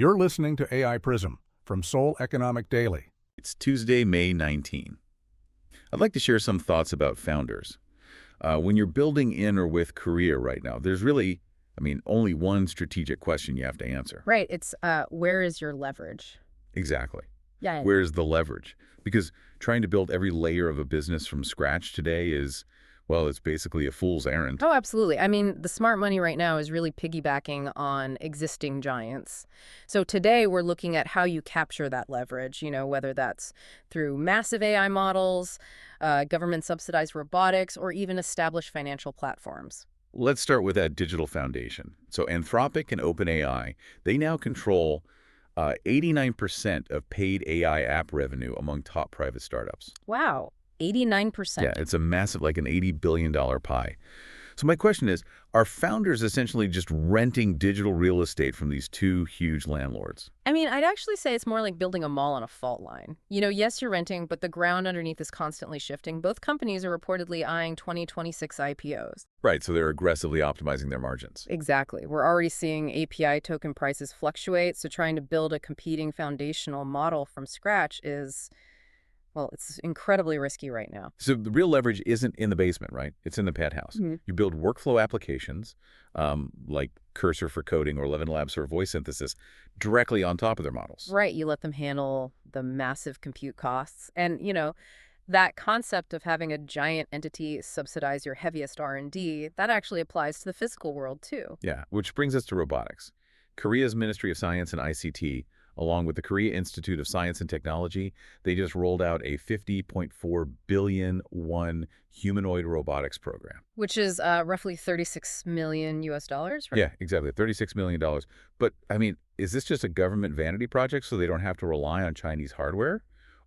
You're listening to AI PRISM from Seoul Economic Daily. It's Tuesday, May 19. I'd like to share some thoughts about founders. When you're building in or with Korea right now, there's really, only one strategic question you have to answer. Right. It's where is your leverage? Exactly. Yeah. Where's the leverage? Because trying to build every layer of a business from scratch today is, well, it's basically a fool's errand. Oh, absolutely. The smart money right now is really piggybacking on existing giants. So today we're looking at how you capture that leverage, whether that's through massive AI models, government-subsidized robotics, or even established financial platforms. Let's start with that digital foundation. So Anthropic and OpenAI, they now control 89% of paid AI app revenue among top private startups. Wow. 89%. Yeah, it's a massive, like an $80 billion pie. So my question is, are founders essentially just renting digital real estate from these two huge landlords? I'd actually say it's more like building a mall on a fault line. Yes, you're renting, but the ground underneath is constantly shifting. Both companies are reportedly eyeing 2026 IPOs. Right, so they're aggressively optimizing their margins. Exactly. We're already seeing API token prices fluctuate, so trying to build a competing foundational model from scratch is... well, it's incredibly risky right now. So the real leverage isn't in the basement, right? It's in the penthouse. Mm-hmm. You build workflow applications like Cursor for coding or ElevenLabs for voice synthesis directly on top of their models. Right. You let them handle the massive compute costs. And, that concept of having a giant entity subsidize your heaviest R&D, that actually applies to the physical world, too. Yeah, which brings us to robotics. Korea's Ministry of Science and ICT, along with the Korea Institute of Science and Technology, they just rolled out a 50.4 billion won humanoid robotics program. Which is roughly $36 million US, right? Yeah, exactly, $36 million. But, is this just a government vanity project so they don't have to rely on Chinese hardware?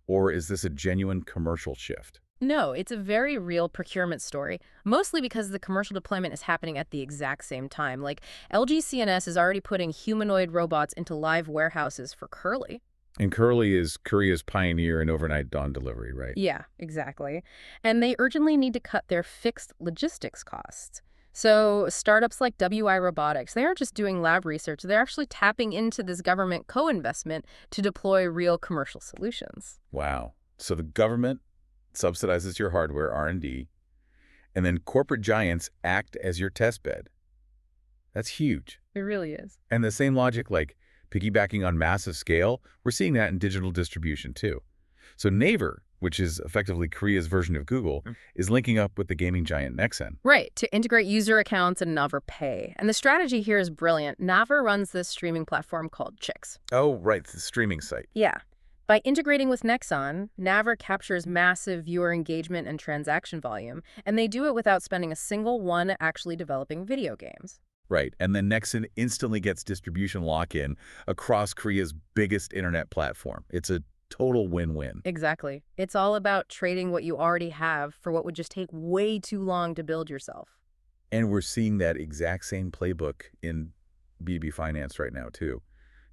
Or is this a genuine commercial shift? No, it's a very real procurement story, mostly because the commercial deployment is happening at the exact same time. Like, LG CNS is already putting humanoid robots into live warehouses for Kurly. And Kurly is Korea's pioneer in overnight dawn delivery, right? Yeah, exactly. And they urgently need to cut their fixed logistics costs. So startups like WI Robotics, they aren't just doing lab research, they're actually tapping into this government co-investment to deploy real commercial solutions. Wow. So the government subsidizes your hardware R&D, and then corporate giants act as your test bed. That's huge. It really is. And the same logic, like piggybacking on massive scale, we're seeing that in digital distribution too. So Naver, which is effectively Korea's version of Google, is linking up with the gaming giant Nexon. Right, to integrate user accounts and Naver Pay. And the strategy here is brilliant. Naver runs this streaming platform called Chicks. Oh, right, the streaming site. Yeah. By integrating with Nexon, Naver captures massive viewer engagement and transaction volume, and they do it without spending a single one actually developing video games. Right, and then Nexon instantly gets distribution lock-in across Korea's biggest internet platform. It's a total win-win. Exactly. It's all about trading what you already have for what would just take way too long to build yourself. And we're seeing that exact same playbook in B2B finance right now, too.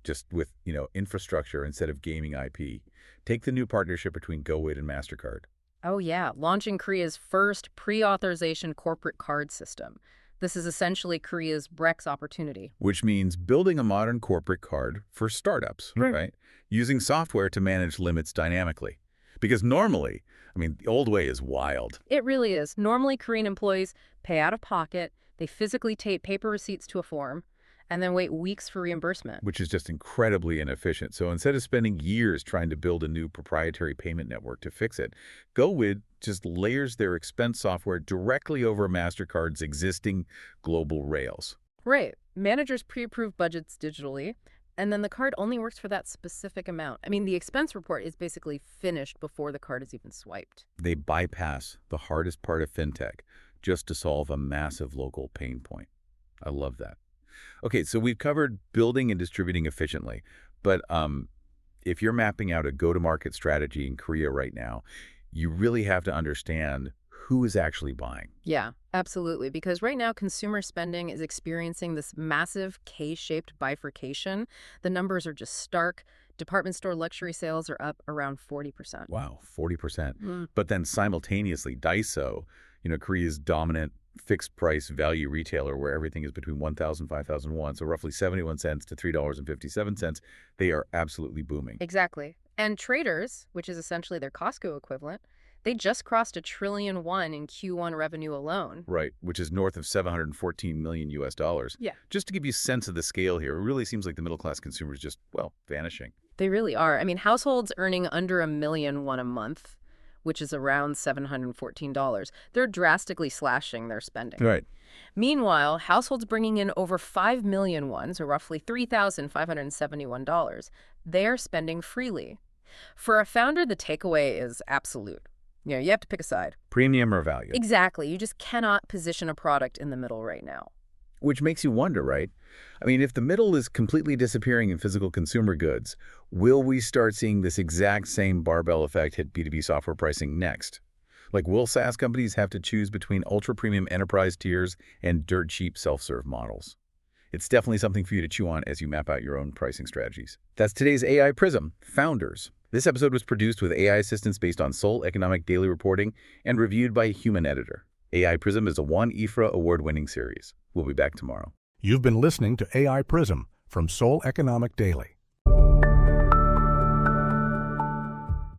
Just with, infrastructure instead of gaming IP. Take the new partnership between GoWid and Mastercard. Oh, yeah. Launching Korea's first pre-authorization corporate card system. This is essentially Korea's Brex opportunity. Which means building a modern corporate card for startups, right? Using software to manage limits dynamically. Because normally, the old way is wild. It really is. Normally, Korean employees pay out of pocket, they physically tape paper receipts to a form, and then wait weeks for reimbursement. Which is just incredibly inefficient. So instead of spending years trying to build a new proprietary payment network to fix it, GoWid just layers their expense software directly over Mastercard's existing global rails. Right. Managers pre-approve budgets digitally, and then the card only works for that specific amount. The expense report is basically finished before the card is even swiped. They bypass the hardest part of fintech just to solve a massive local pain point. I love that. Okay, so we've covered building and distributing efficiently, but if you're mapping out a go-to-market strategy in Korea right now, you really have to understand who is actually buying. Yeah, absolutely, because right now consumer spending is experiencing this massive K-shaped bifurcation. The numbers are just stark. Department store luxury sales are up around 40%. Wow, 40%. But then simultaneously, Daiso, Korea's dominant fixed price value retailer where everything is between 1,000 and 5,001, so roughly 71 cents to $3.57, they are absolutely booming. Exactly. And traders, which is essentially their Costco equivalent, they just crossed $1 trillion in Q1 revenue alone. Right, which is north of 714 million US dollars. Yeah. Just to give you a sense of the scale here, it really seems like the middle-class consumer is just, well, vanishing. They really are. I mean, households earning under $1 million a month, which is around $714, they're drastically slashing their spending. Right. Meanwhile, households bringing in over $5 million, or roughly $3,571, they're spending freely. For a founder, the takeaway is absolute. You have to pick a side. Premium or value. Exactly. You just cannot position a product in the middle right now. Which makes you wonder, right? I mean, if the middle is completely disappearing in physical consumer goods, will we start seeing this exact same barbell effect hit B2B software pricing next? Like, will SaaS companies have to choose between ultra-premium enterprise tiers and dirt-cheap self-serve models? It's definitely something for you to chew on as you map out your own pricing strategies. That's today's AI PRISM Founders. This episode was produced with AI assistance based on Seoul Economic Daily Reporting and reviewed by a human editor. AI PRISM is a 1 IFRA award-winning series. We'll be back tomorrow. You've been listening to AI PRISM from Seoul Economic Daily.